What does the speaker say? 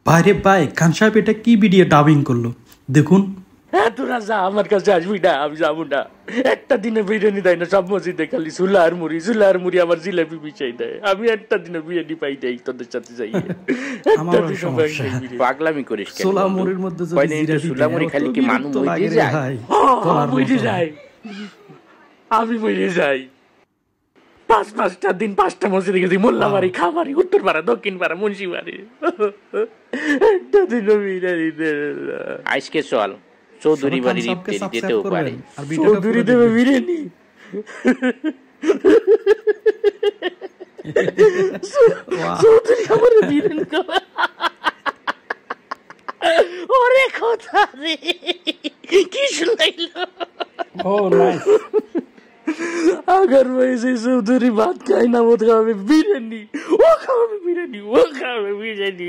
বাইরে ভাই খান সাহেব এটা কি ভিডিও ডাবিং করলো দেখুন। হ্যাঁ তোরা যা, আমার কাছে আসবি না, আমি যাবো না। একটা দিনে বিরিয়ানি দেয় না, সব মসজিদে খালি চুলার মুড়ি আমার জিলাপি বিছাই দেয়। আমি একটা দিনে বিরিয়ানি পাই নাই তোদের সাথে যাই। পাগলামি করিস কেন? ছোলা মুড়ির মধ্যে ছোলা মুড়ি খালি কি মানুষ মরে যায়? মরে যায়, আমি মরে যাই। 5-5টা দিন 5টা মসজিদে গেছি, মোল্লাবাড়ি, খামারি, উত্তর পাড়া, দক্ষিণ পাড়া, মুন্সি বাড়ি। একটা দিনও বিরিয়ানি দেয় না। আজকে চল চৌধুরী বাড়ির ইফতারি যেতেও পারে। চৌধুরী দেবে বিরিয়ানি? চৌধুরী আমার বিরিয়ানি খাবে? ওরে কথা রে, কি শুনাইলো? ও নাইস। अगर वैसे चौधरी बात खाए ना, वो खावे बिरयानी, वो खावे बिरयानी, वो खावे बिरयानी।